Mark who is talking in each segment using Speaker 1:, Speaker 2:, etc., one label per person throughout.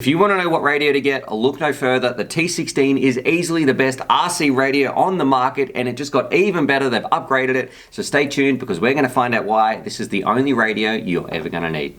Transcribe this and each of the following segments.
Speaker 1: If you want to know what radio to get, look no further. The T16 is easily the best RC radio on the market, and it just got even better. They've upgraded it. So stay tuned because we're going to find out why this is the only radio you're ever going to need.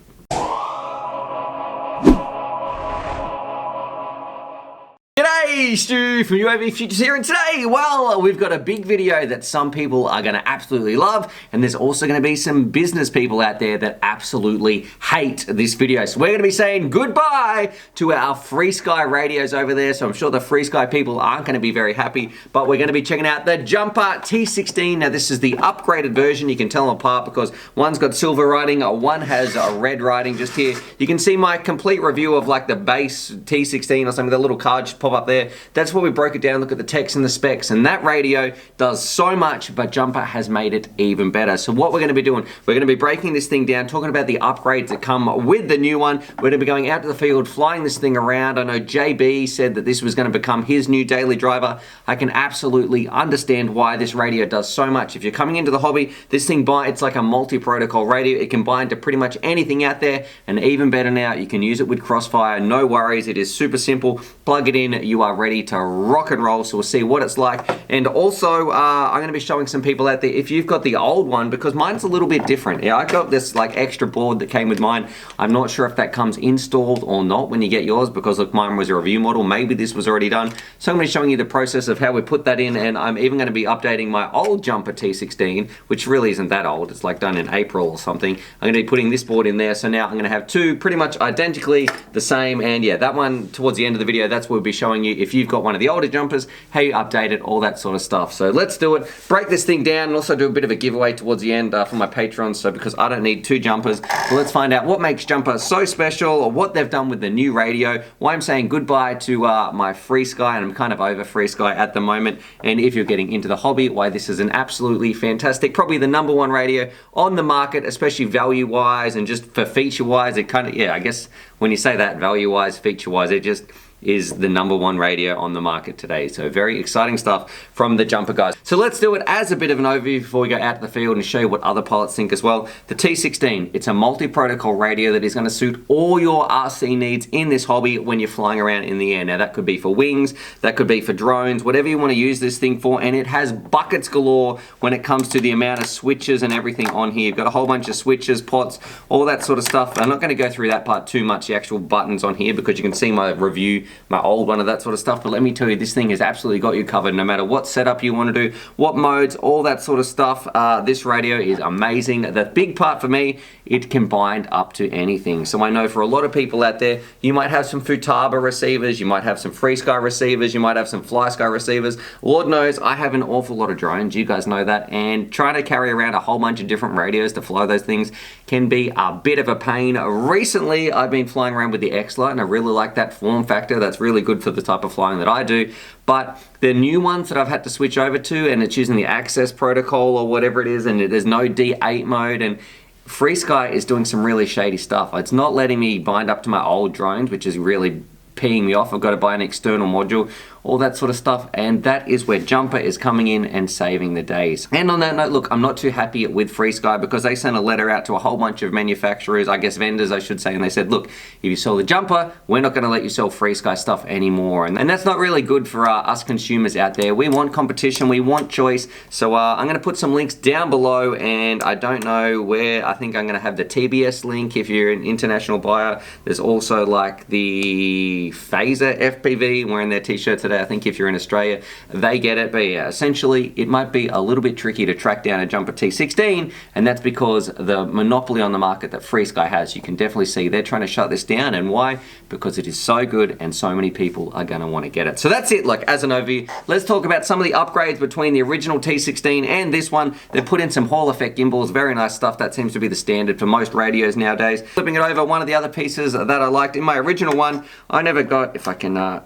Speaker 1: G'day, Stu from UAVfutures here, and today, well, we've got a big video that some people are going to absolutely love, and there's also going to be some business people out there that absolutely hate this video. So we're going to be saying goodbye to our FrSky radios over there, so I'm sure the FrSky people aren't going to be very happy, but we're going to be checking out the Jumper T16. Now, this is the upgraded version. You can tell them apart because one's got silver writing, one has a red writing just here. You can see my complete review of like the base T16 or something, the little card just pop up there. That's where we broke it down, look at the text and the specs, and that radio does so much, but Jumper has made it even better. So what we're going to be doing, we're going to be breaking this thing down, talking about the upgrades that come with the new one. We're going to be going out to the field, flying this thing around. I know JB said that this was going to become his new daily driver. I can absolutely understand why this radio does so much. If you're coming into the hobby, this thing, it's like a multi-protocol radio. It can bind to pretty much anything out there, and even better now, you can use it with Crossfire. No worries, it is super simple. Plug it in, you are ready to rock and roll. So we'll see what it's like. And also, I'm going to be showing some people out there, if you've got the old one, because mine's a little bit different. Yeah, I got this like extra board that came with mine. I'm not sure if that comes installed or not when you get yours, because look, mine was a review model. Maybe this was already done. So I'm going to be showing you the process of how we put that in, and I'm even going to be updating my old Jumper T16, which really isn't that old. It's like done in April or something. I'm going to be putting this board in there. So now I'm going to have two pretty much identically the same, and yeah, that one towards the end of the video, that's what we'll be showing you if you've got one of the older jumpers, how you update it, all that sort of stuff. So let's do it, break this thing down, and also do a bit of a giveaway towards the end for my patrons. So because I don't need two jumpers, so let's find out what makes Jumper so special, or what they've done with the new radio, why I'm saying goodbye to my FrSky, and I'm kind of over FrSky at the moment, and if you're getting into the hobby, why this is an absolutely fantastic, probably the #1 radio on the market, especially value-wise and just for feature-wise. It kind of, yeah, I guess when you say that, value-wise, feature-wise, it just is the #1 radio on the market today. So very exciting stuff from the Jumper guys. So let's do it as a bit of an overview before we go out to the field and show you what other pilots think as well. The T16, it's a multi-protocol radio that is going to suit all your RC needs in this hobby when you're flying around in the air. Now that could be for wings, that could be for drones, whatever you want to use this thing for, and it has buckets galore when it comes to the amount of switches and everything on here. You've got a whole bunch of switches, pots, all that sort of stuff. I'm not going to go through that part too much, the actual buttons on here, because you can see my review, my old one of that sort of stuff, but let me tell you, this thing has absolutely got you covered no matter what setup you want to do, what modes, all that sort of stuff. This radio is amazing. The big part for me, it can bind up to anything. So I know for a lot of people out there, you might have some Futaba receivers, you might have some FrSky receivers, you might have some FlySky receivers. Lord knows I have an awful lot of drones, you guys know that, and trying to carry around a whole bunch of different radios to fly those things can be a bit of a pain. Recently, I've been flying around with the X-Lite, and I really like that form factor. That's really good for the type of flying that I do. But the new ones that I've had to switch over to, and it's using the access protocol or whatever it is, and there's no D8 mode, and FrSky is doing some really shady stuff. It's not letting me bind up to my old drones, which is really peeing me off. I've got to buy an external module, all that sort of stuff, and that is where Jumper is coming in and saving the days. And on that note, look, I'm not too happy with FrSky because they sent a letter out to a whole bunch of manufacturers, I guess vendors I should say, and they said, look, if you sell the Jumper, we're not going to let you sell FrSky stuff anymore. And that's not really good for us consumers out there. We want competition, we want choice. So I'm going to put some links down below, and I don't know where. I think I'm going to have the TBS link if you're an international buyer. There's also like the Phaser FPV wearing their t-shirt today. I think if you're in Australia, they get it. But yeah, essentially, it might be a little bit tricky to track down a Jumper T16, and that's because the monopoly on the market that FrSky has. You can definitely see they're trying to shut this down. And why? Because it is so good and so many people are going to want to get it. So that's it, like as an overview. Let's talk about some of the upgrades between the original T16 and this one. They've put in some Hall effect gimbals, very nice stuff. That seems to be the standard for most radios nowadays. Flipping it over, one of the other pieces that I liked in my original one, I never got, if I can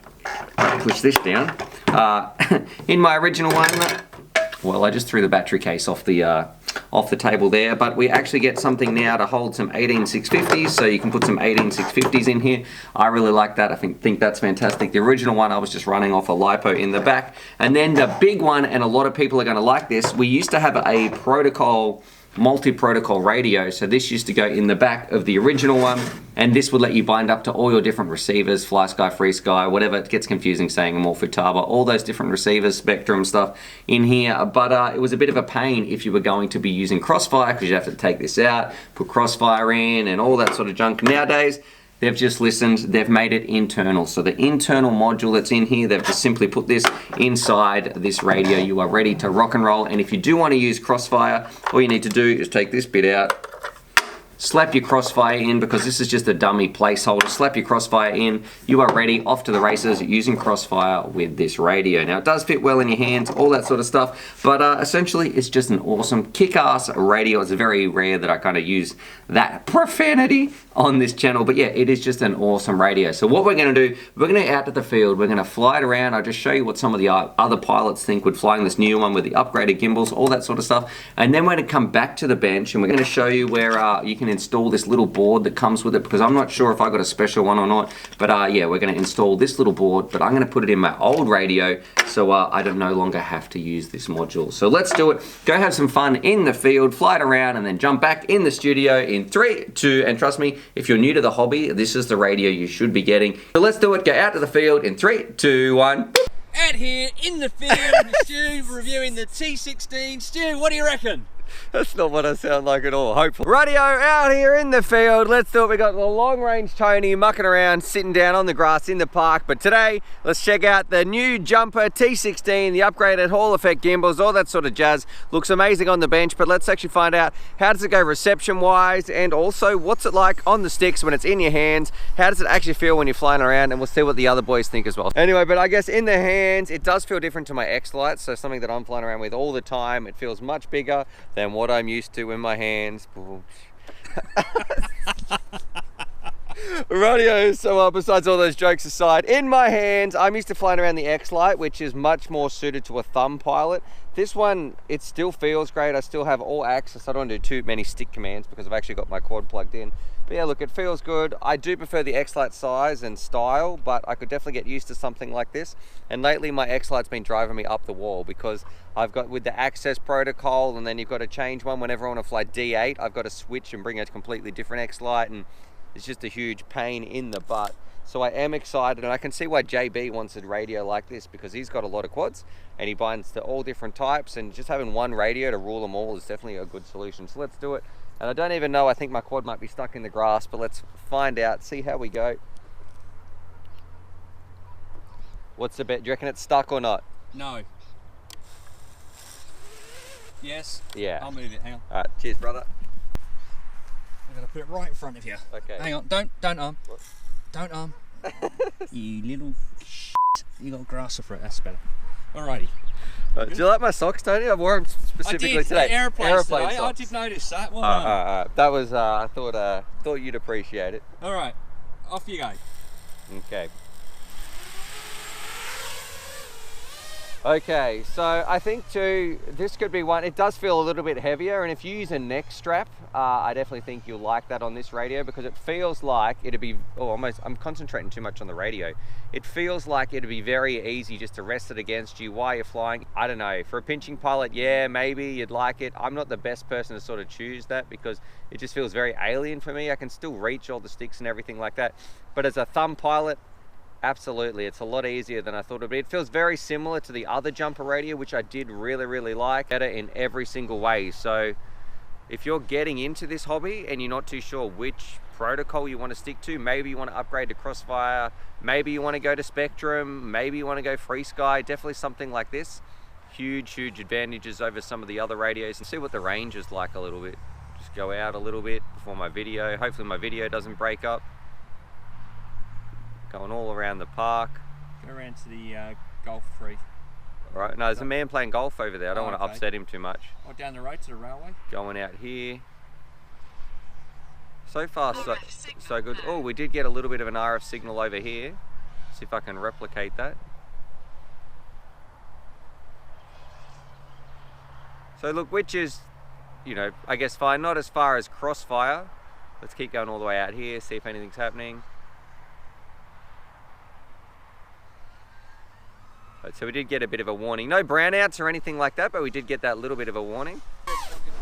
Speaker 1: push this down, in my original one, well, I just threw the battery case off the table there, but we actually get something now to hold some 18650s, so you can put some 18650s in here. I really like that. I think that's fantastic. The original one, I was just running off a LiPo in the back. And then the big one, and a lot of people are going to like this, we used to have a protocol multi-protocol radio. So this used to go in the back of the original one, and this would let you bind up to all your different receivers, FlySky, FreeSky, whatever. It gets confusing saying them all, Futaba, all those different receivers, Spectrum stuff in here. But it was a bit of a pain if you were going to be using Crossfire, because you have to take this out, put Crossfire in, and all that sort of junk. Nowadays, they've just listened, they've made it internal. So the internal module that's in here, they've just simply put this inside this radio. You are ready to rock and roll. And if you do want to use Crossfire, all you need to do is take this bit out, slap your Crossfire in, because this is just a dummy placeholder. Slap your Crossfire in, you are ready, off to the races using Crossfire with this radio. Now it does fit well in your hands, all that sort of stuff, but essentially it's just an awesome kick-ass radio. It's very rare that I kind of use that profanity on this channel, but yeah, it is just an awesome radio. So what we're going to do, we're going to out to the field, we're going to fly it around. I'll just show you what some of the other pilots think with flying this new one with the upgraded gimbals, all that sort of stuff, and then we're going to come back to the bench and we're going to show you where you can install this little board that comes with it, because I'm not sure if I got a special one or not, but yeah, we're going to install this little board, but I'm going to put it in my old radio, so I don't no longer have to use this module. So let's do it. Go have some fun in the field, fly it around, and then jump back in the studio in 3, 2, and trust me, if you're new to the hobby, this is the radio you should be getting. So let's do it. Go out to the field in 3, 2, 1.
Speaker 2: Out here in the field, Stu reviewing the T16. Stu, what do you reckon?
Speaker 1: That's not what I sound like at all, hopefully. Radio out here in the field. Let's do it. We got the long range Tony mucking around, sitting down on the grass in the park. But today, let's check out the new jumper T16, the upgraded Hall effect gimbals, all that sort of jazz. Looks amazing on the bench, but let's actually find out how does it go reception wise, and also what's it like on the sticks when it's in your hands. How does it actually feel when you're flying around, and we'll see what the other boys think as well. Anyway, but I guess in the hands, it does feel different to my X Lights, so something that I'm flying around with all the time. It feels much bigger than what I'm used to in my hands. Radio, so besides all those jokes aside, in my hands, I'm used to flying around the X-Lite, which is much more suited to a thumb pilot. This one, it still feels great. I still have all access. I don't want to do too many stick commands because I've actually got my quad plugged in. But yeah, look, it feels good. I do prefer the X-Lite size and style, but I could definitely get used to something like this. And lately my X-Lite's been driving me up the wall, because I've got with the access protocol, and then you've got to change one whenever I want to fly D8. I've got to switch and bring a completely different X-Lite, and it's just a huge pain in the butt. So I am excited, and I can see why JB wants a radio like this, because he's got a lot of quads and he binds to all different types, and just having one radio to rule them all is definitely a good solution. So let's do it. And I don't even know, I think my quad might be stuck in the grass, but let's find out, see how we go. What's the bet? Do you reckon it's stuck or not?
Speaker 2: No. Yes?
Speaker 1: Yeah.
Speaker 2: I'll move it, hang on.
Speaker 1: Alright, cheers brother.
Speaker 2: I'm gonna put it right in front of you.
Speaker 1: Okay.
Speaker 2: Hang on, don't arm.
Speaker 1: What?
Speaker 2: Don't arm. You little shit. You got grass for it, that's better. Alrighty.
Speaker 1: Do you like my socks, Tony? I wore them specifically today.
Speaker 2: Aeroplane
Speaker 1: socks.
Speaker 2: I did notice that. Well
Speaker 1: done. That was, I thought you'd appreciate it.
Speaker 2: Alright, off you go.
Speaker 1: Okay. Okay, so I think too, this could be one, it does feel a little bit heavier, and if you use a neck strap, I definitely think you'll like that on this radio, because it feels like it'd be, I'm concentrating too much on the radio. It feels like it'd be very easy just to rest it against you while you're flying. I don't know, for a pinching pilot, yeah, maybe you'd like it. I'm not the best person to sort of choose that, because it just feels very alien for me. I can still reach all the sticks and everything like that. But as a thumb pilot, absolutely, it's a lot easier than I thought it would be. It feels very similar to the other jumper radio, which I did really like. Better in every single way. So if you're getting into this hobby and you're not too sure which protocol you want to stick to, maybe you want to upgrade to Crossfire, maybe you want to go to Spectrum, maybe you want to go FreeSky, definitely something like this. Huge advantages over some of the other radios. And see what the range is like a little bit. Just go out a little bit before my video. Hopefully my video doesn't break up. Going all around the park.
Speaker 2: Go around to the golf free.
Speaker 1: Right, no, there's a man playing golf over there. I don't want to upset him too much.
Speaker 2: Oh, down the road to the railway?
Speaker 1: Going out here. So far, so good. Oh, we did get a little bit of an RF signal over here. See if I can replicate that. So look, which is, you know, I guess fine. Not as far as Crossfire. Let's keep going all the way out here, see if anything's happening. So we did get a bit of a warning. No brownouts or anything like that, but we did get that little bit of a warning.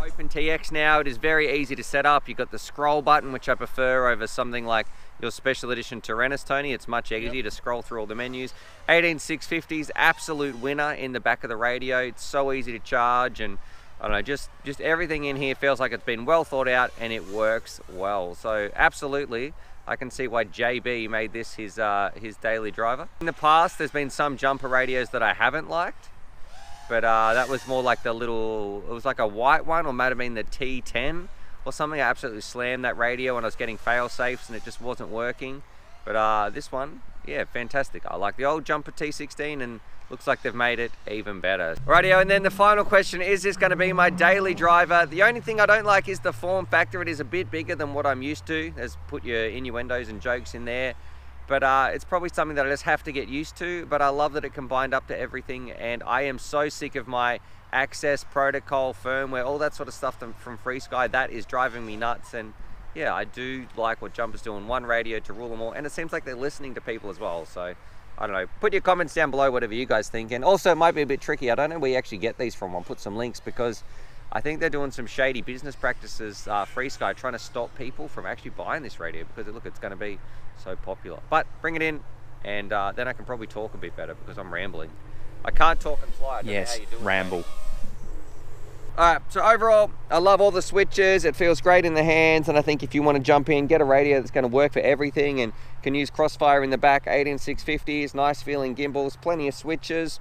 Speaker 1: OpenTX now. It is very easy to set up. You've got the scroll button, which I prefer over something like your special edition Tyrannus, Tony. It's much easier to scroll through all the menus. 18650s, absolute winner in the back of the radio. It's so easy to charge, and I don't know, just everything in here feels like it's been well thought out and it works well. So absolutely, I can see why JB made this his daily driver. In the past, there's been some jumper radios that I haven't liked, but that was more like the little, it was like a white one, or might have been the T10 or something. I absolutely slammed that radio and I was getting fail safes and it just wasn't working. But this one, yeah, fantastic. I like the old jumper T16 and looks like they've made it even better. Rightio, and then the final question, is this going to be my daily driver? The only thing I don't like is the form factor. It is a bit bigger than what I'm used to. There's put your innuendos and jokes in there. But it's probably something that I just have to get used to. But I love that it combined up to everything. And I am so sick of my access protocol, firmware, all that sort of stuff from FrSky. That is driving me nuts. And yeah, I do like what Jumper's doing. One radio to rule them all. And it seems like they're listening to people as well. So I don't know, put your comments down below, whatever you guys think. And also, it might be a bit tricky. I don't know where you actually get these from. I'll put some links, because I think they're doing some shady business practices, FrSky, trying to stop people from actually buying this radio, because look, it's going to be so popular. But bring it in, and then I can probably talk a bit better, because I'm rambling. I can't talk and fly. I don't know how you do it,
Speaker 2: ramble.
Speaker 1: mate. All right, so overall, I love all the switches. It feels great in the hands, and I think if you want to jump in, get a radio that's going to work for everything and can use crossfire in the back, 18650s, nice feeling gimbals, plenty of switches.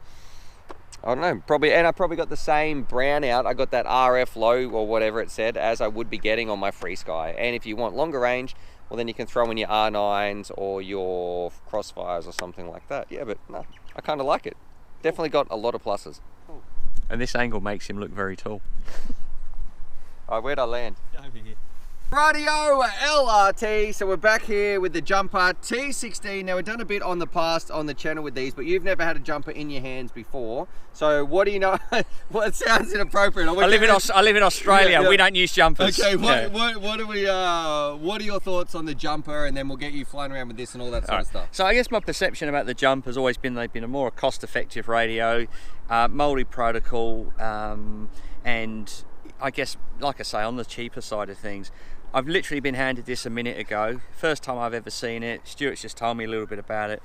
Speaker 1: I don't know, I probably got the same brownout. I got that RF low or whatever it said as I would be getting on my FrSky. And if you want longer range, well, then you can throw in your R9s or your crossfires or something like that. Yeah, but no, I kind of like it. Definitely got a lot of pluses.
Speaker 2: And this angle makes him look very tall.
Speaker 1: All right, where'd I land?
Speaker 2: Over here.
Speaker 1: Radio LRT, so we're back here with the jumper T16. Now, we've done a bit on the past on the channel with these, but you've never had a jumper in your hands before. So what do you know? Well, it sounds inappropriate.
Speaker 2: I live in Australia.
Speaker 1: Yeah, yeah.
Speaker 2: We don't use jumpers.
Speaker 1: Okay, what are your thoughts on the jumper? And then we'll get you flying around with this and all that sort of stuff.
Speaker 2: So I guess my perception about the jumper has always been they've been a more cost-effective radio, multi-protocol, and I guess, like I say, on the cheaper side of things. I've literally been handed this a minute ago. First time I've ever seen it. Stuart's just told me a little bit about it.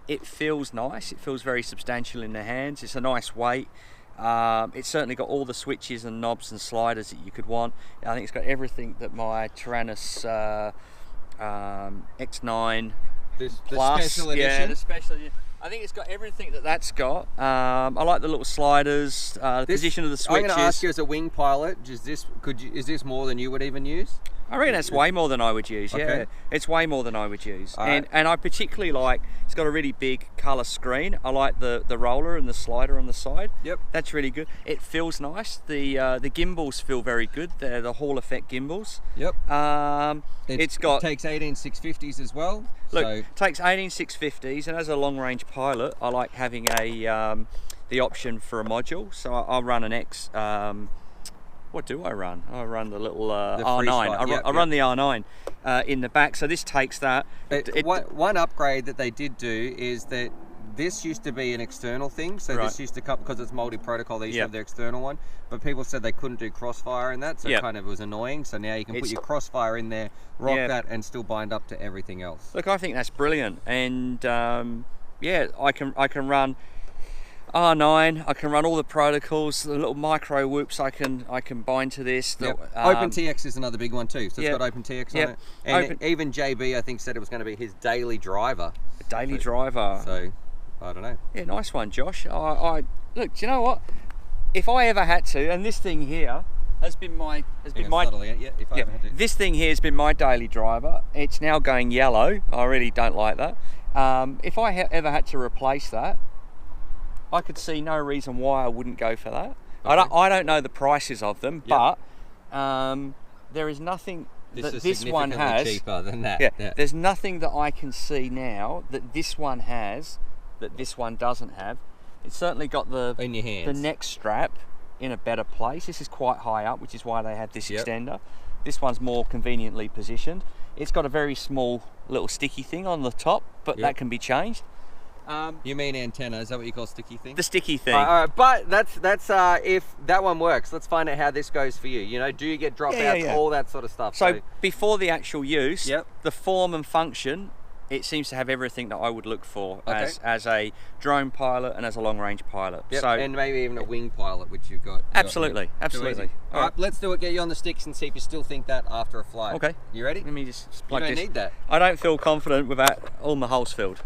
Speaker 2: It feels nice. It feels very substantial in the hands. It's a nice weight. It's certainly got all the switches and knobs and sliders that you could want. I think it's got everything that my Tyrannus X9 Plus,
Speaker 1: the special edition.
Speaker 2: Yeah, the special edition. I think it's got everything that's got. I like the little sliders, the position of the switches.
Speaker 1: I'm going to ask you, as a wing pilot, is this more than you would even use?
Speaker 2: I reckon that's way more than I would use.
Speaker 1: Okay.
Speaker 2: Yeah, it's way more than I would use.
Speaker 1: Right.
Speaker 2: And I particularly like, it's got a really big colour screen. I like the roller and the slider on the side.
Speaker 1: Yep.
Speaker 2: That's really good. It feels nice. The gimbals feel very good. They're the Hall effect gimbals.
Speaker 1: Yep.
Speaker 2: It
Speaker 1: takes 18650s as well.
Speaker 2: Look,
Speaker 1: so
Speaker 2: takes 18650s, and as a long range pilot, I like having the option for a module. So I'll run an X. What do I run? I run the little R9. I run the R9 in the back. So this takes that.
Speaker 1: One upgrade that they did do is that this used to be an external thing. So this used to come, because it's multi-protocol, they used to have the external one. But people said they couldn't do crossfire in that, so it kind of was annoying. So now you can put your crossfire in there, rock that, and still bind up to everything else.
Speaker 2: Look, I think that's brilliant. And yeah, I can run R9, I can run all the protocols, the little micro whoops I can bind to this.
Speaker 1: OpenTX is another big one too, so it's got OpenTX on it. And even JB, I think, said it was going to be his daily driver.
Speaker 2: Driver.
Speaker 1: So, I don't know.
Speaker 2: Yeah, nice one, Josh. Look, do you know what? If I ever had to, and this thing here this thing here has been my daily driver. It's now going yellow. I really don't like that. If I ever had to replace that, I could see no reason why I wouldn't go for that. Okay. I don't know the prices of them, but there is nothing that this one has.
Speaker 1: Cheaper than that.
Speaker 2: Yeah, there's nothing that I can see now that this one has that this one doesn't have. It's certainly got the neck strap in a better place. This is quite high up, which is why they have this extender. This one's more conveniently positioned. It's got a very small little sticky thing on the top, but that can be changed.
Speaker 3: You mean antenna? Is that what you call sticky thing?
Speaker 2: The sticky thing.
Speaker 3: All right, but that's if that one works. Let's find out how this goes for you. You know, do you get dropouts, all that sort of stuff.
Speaker 2: So before the actual use,
Speaker 3: Yep.
Speaker 2: the form and function, it seems to have everything that I would look for as a drone pilot and as a long-range pilot.
Speaker 3: Yep.
Speaker 2: So
Speaker 3: And maybe even a wing pilot, which you've got.
Speaker 2: absolutely.
Speaker 3: All right, let's do it. Get you on the sticks and see if you still think that after a flight.
Speaker 2: Okay.
Speaker 3: You ready?
Speaker 2: Let me just
Speaker 3: You
Speaker 2: plug
Speaker 3: don't
Speaker 2: this.
Speaker 3: need that.
Speaker 2: I don't feel confident without all my holes filled.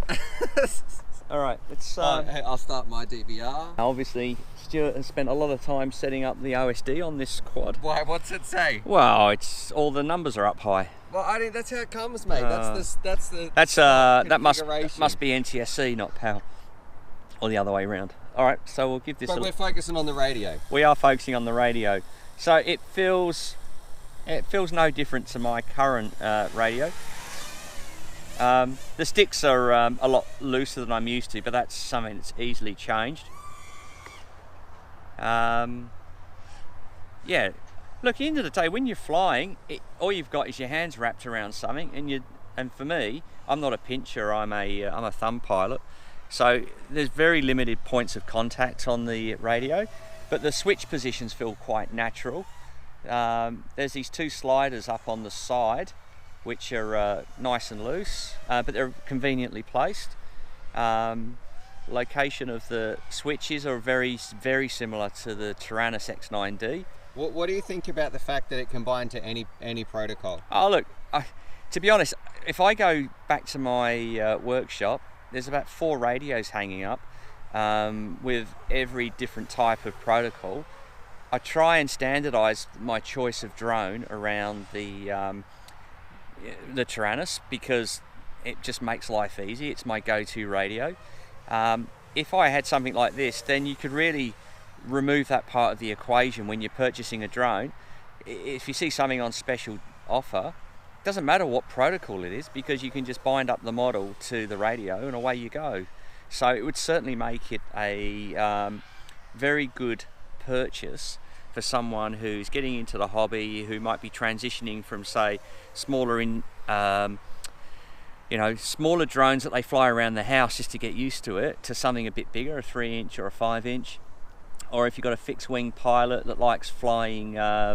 Speaker 2: All right, let's.
Speaker 3: Hey, I'll start my DVR.
Speaker 2: Obviously, Stuart has spent a lot of time setting up the OSD on this quad.
Speaker 3: Why? What's it say?
Speaker 2: Well, it's all the numbers are up high.
Speaker 3: Well, I think that's how it comes, mate. That's the.
Speaker 2: That must
Speaker 3: configuration.
Speaker 2: be NTSC, not PAL, or the other way around. All right, so we'll give this.
Speaker 3: But we're focusing on the radio.
Speaker 2: We are focusing on the radio, so it feels no different to my current radio. The sticks are a lot looser than I'm used to, but that's something that's easily changed. Yeah, look, at the end of the day, when you're flying, all you've got is your hands wrapped around something, and for me, I'm not a pincher. I'm a thumb pilot, so there's very limited points of contact on the radio, but the switch positions feel quite natural. There's these two sliders up on the side, which are nice and loose, but they're conveniently placed. Location of the switches are very, very similar to the Tyrannus X9D.
Speaker 3: What do you think about the fact that it combined to any protocol?
Speaker 2: Oh look, to be honest, if I go back to my workshop, there's about 4 radios hanging up with every different type of protocol. I try and standardize my choice of drone around the Tyrannus because it just makes life easy. It's my go-to radio. If I had something like this, then you could really remove that part of the equation when you're purchasing a drone. If you see something on special offer, it doesn't matter what protocol it is because you can just bind up the model to the radio and away you go. So it would certainly make it a very good purchase for someone who's getting into the hobby, who might be transitioning from, say, smaller drones that they fly around the house just to get used to it, to something a bit bigger, a 3-inch or a 5-inch. Or if you've got a fixed wing pilot that likes flying, I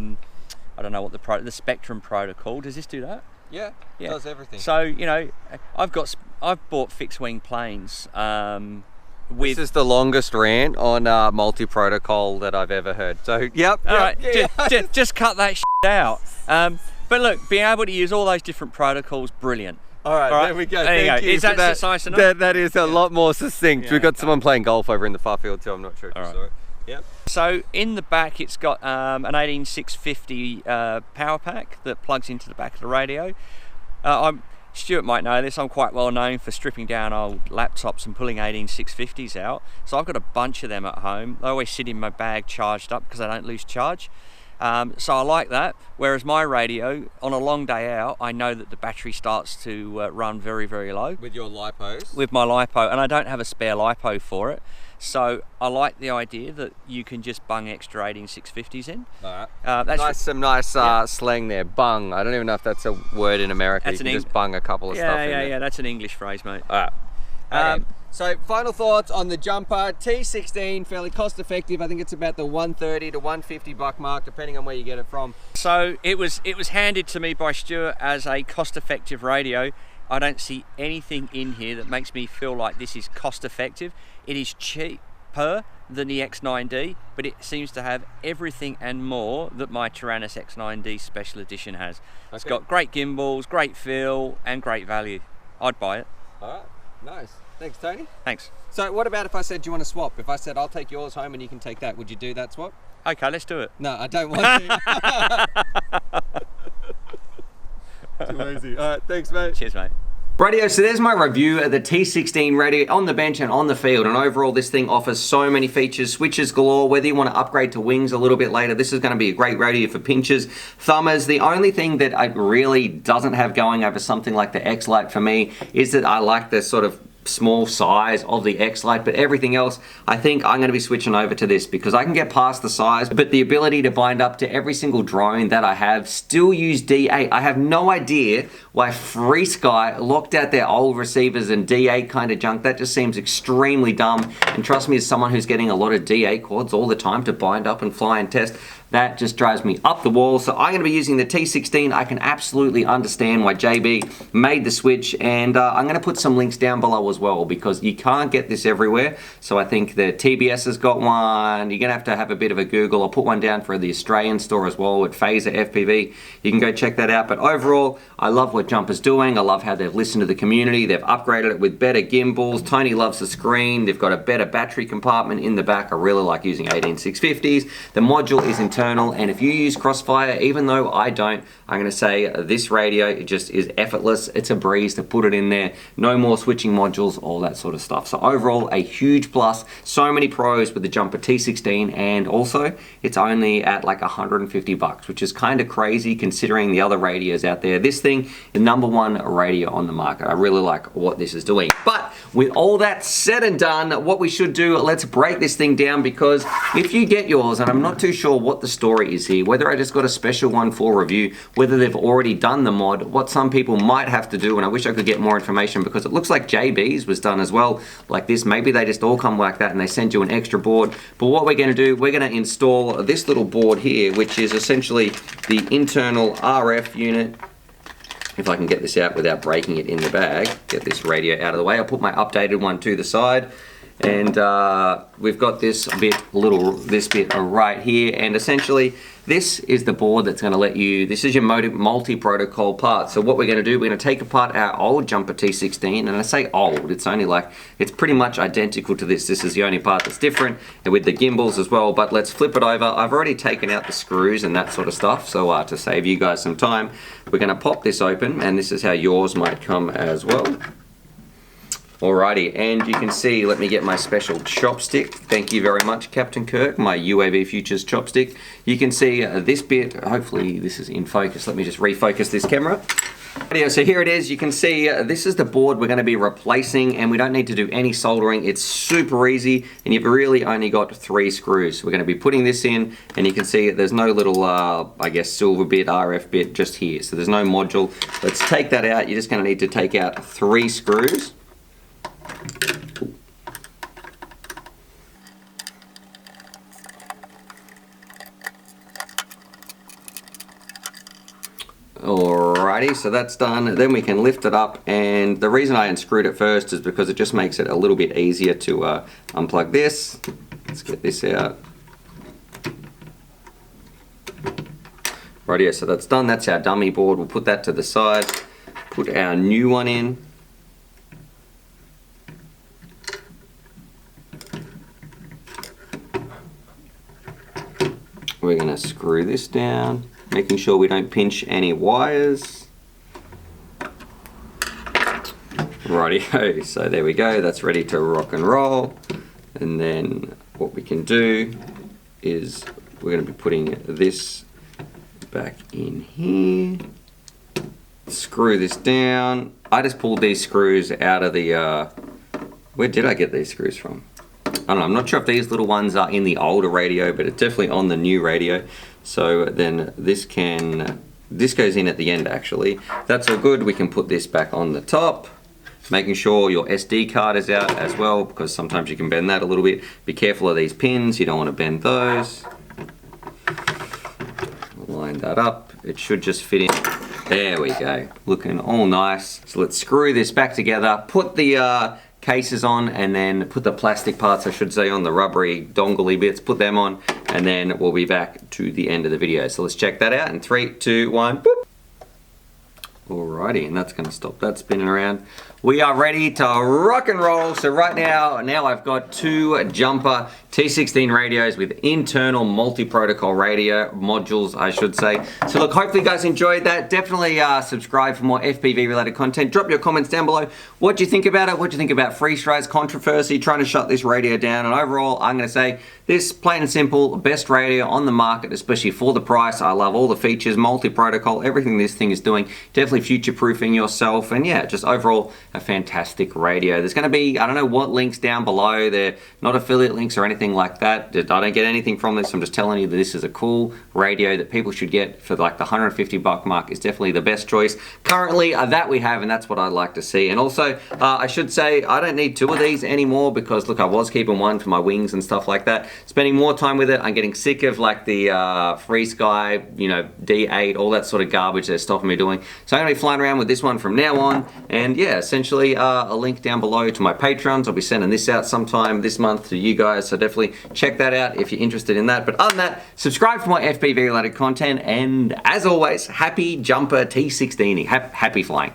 Speaker 2: don't know what the Spectrum protocol, does this do that?
Speaker 3: Yeah, it does everything.
Speaker 2: So, you know, I've bought fixed wing planes.
Speaker 3: This is the longest rant on multi-protocol that I've ever heard. So, yep.
Speaker 2: All right, just cut that shit out. But look, being able to use all those different protocols, brilliant.
Speaker 3: All right, there we go. Thank you.
Speaker 2: Is that concise enough?
Speaker 3: That is a lot more succinct.
Speaker 2: Yeah,
Speaker 3: We've got someone playing golf over in the far field too. I'm not sure if you saw it. Yep.
Speaker 2: So in the back, it's got an 18650 power pack that plugs into the back of the radio. Stuart might know this, I'm quite well known for stripping down old laptops and pulling 18650s out. So I've got a bunch of them at home. They always sit in my bag charged up because I don't lose charge. So I like that. Whereas my radio, on a long day out, I know that the battery starts to run very, very low.
Speaker 3: With your lipos?
Speaker 2: With my lipo, and I don't have a spare lipo for it. So I like the idea that you can just bung extra 18650s in.
Speaker 3: All right. Some nice slang there. Bung. I don't even know if that's a word in America. You can just bung a couple of stuff in there.
Speaker 2: Yeah, that's an English phrase, mate.
Speaker 3: All right. So final thoughts on the jumper. T16, fairly cost effective. I think it's about the $130 to $150 mark, depending on where you get it from.
Speaker 2: So it was handed to me by Stuart as a cost effective radio. I don't see anything in here that makes me feel like this is cost effective. It is cheaper than the X9D, but it seems to have everything and more that my Tyrannus X9D Special Edition has. Okay. It's got great gimbals, great feel, and great value. I'd buy it.
Speaker 3: All right, nice. Thanks, Tony.
Speaker 2: Thanks.
Speaker 3: So what about if I said, do you want to swap? If I said, I'll take yours home and you can take that, would you do that swap?
Speaker 2: Okay, let's do it.
Speaker 3: No, I don't want to. Too easy. All right, thanks, mate.
Speaker 2: Cheers, mate.
Speaker 1: Radio, so there's my review of the T16 radio on the bench and on the field, and overall this thing offers so many features, switches galore. Whether you want to upgrade to wings a little bit later, this is going to be a great radio for pinchers, thumbers. The only thing that it really doesn't have going over something like the X-Lite for me is that I like the sort of small size of the X-Lite, but everything else, I think I'm going to be switching over to this because I can get past the size, but the ability to bind up to every single drone that I have, still use D8. I have no idea why FreeSky locked out their old receivers and D8 kind of junk. That just seems extremely dumb, and trust me, as someone who's getting a lot of D8 quads all the time to bind up and fly and test, that just drives me up the wall. So I'm going to be using the T16. I can absolutely understand why JB made the switch, and I'm going to put some links down below as well because you can't get this everywhere. So I think the TBS has got one. You're going to have a bit of a Google. I'll put one down for the Australian store as well at Phaser FPV. You can go check that out. But overall, I love what Jumper's doing. I love how they've listened to the community. They've upgraded it with better gimbals. Tony loves the screen. They've got a better battery compartment in the back. I really like using 18650s. The module is internal, and if you use Crossfire, even though I don't, I'm going to say this radio, it just is effortless. It's a breeze to put it in there. No more switching modules, all that sort of stuff. So overall, a huge plus. So many pros with the Jumper T16, and also it's only at like 150 bucks, which is kind of crazy considering the other radios out there. This thing, the #1 radio on the market. I really like what this is doing. But with all that said and done, what we should do, let's break this thing down, because if you get yours, and I'm not too sure what the story is here, whether I just got a special one for review, whether they've already done the mod, what some people might have to do, and I wish I could get more information because it looks like JB's was done as well like this. Maybe they just all come like that and they send you an extra board. But what we're going to do, we're going to install this little board here, which is essentially the internal RF unit. If I can get this out without breaking it in the bag, get this radio out of the way. I'll put my updated one to the side. And we've got this bit right here, and essentially this is the board that's going to let you, this is your multi-protocol part. So what we're going to do, we're going to take apart our old Jumper T16, and I say old, it's only like, it's pretty much identical to this. This is the only part that's different, and with the gimbals as well. But let's flip it over. I've already taken out the screws and that sort of stuff, so to save you guys some time, we're going to pop this open, and this is how yours might come as well. Alrighty, and you can see, let me get my special chopstick. Thank you very much, Captain Kirk, my UAVfutures chopstick. You can see this bit, hopefully this is in focus. Let me just refocus this camera. So here it is. You can see this is the board we're going to be replacing, and we don't need to do any soldering. It's super easy, and you've really only got 3 screws. We're going to be putting this in, and you can see there's no little, I guess, silver bit, RF bit just here. So there's no module. Let's take that out. You're just going to need to take out 3 screws. Alrighty, so that's done. Then we can lift it up, and the reason I unscrewed it first is because it just makes it a little bit easier to unplug this. Let's get this out. Rightio, so that's done. That's our dummy board. We'll put that to the side. Put our new one in. We're going to screw this down, making sure we don't pinch any wires. Rightio, so there we go, that's ready to rock and roll. And then what we can do is we're going to be putting this back in here. Screw this down. I just pulled these screws out of the, where did I get these screws from? I don't know, I'm not sure if these little ones are in the older radio, but it's definitely on the new radio. So then this goes in at the end actually. That's all good. We can put this back on the top, making sure your SD card is out as well, because sometimes you can bend that a little bit. Be careful of these pins, you don't want to bend those. Line that up, it should just fit in. There we go, looking all nice. So let's screw this back together, put the cases on, and then put the plastic parts, I should say, on the rubbery dongly bits, put them on, and then we'll be back to the end of the video. So let's check that out in 3, 2, 1, boop. Alrighty, and that's going to stop that spinning around. We are ready to rock and roll. So right now I've got 2 Jumper T16 radios with internal multi-protocol radio modules, I should say. So look, hopefully you guys enjoyed that. Definitely subscribe for more FPV related content. Drop your comments down below. What do you think about it? What do you think about FreeSky's controversy trying to shut this radio down? And overall, I'm going to say this, plain and simple, best radio on the market, especially for the price. I love all the features, multi-protocol, everything this thing is doing. Definitely future-proofing yourself. And yeah, just overall a fantastic radio. There's going to be, I don't know what links down below. They're not affiliate links or anything like that. I don't get anything from this. I'm just telling you that this is a cool radio that people should get for like the $150 mark. Is definitely the best choice currently that we have, and that's what I'd like to see. And also, I should say I don't need 2 of these anymore because look, I was keeping 1 for my wings and stuff like that. Spending more time with it, I'm getting sick of like the Free Sky, you know, D8, all that sort of garbage they're stopping me doing. So I'm going to be flying around with this one from now on. And yeah, essentially a link down below to my patrons. I'll be sending this out sometime this month to you guys, so definitely check that out if you're interested in that. But other than that, subscribe for more FPV related content, and as always, happy jumper T16. Happy flying.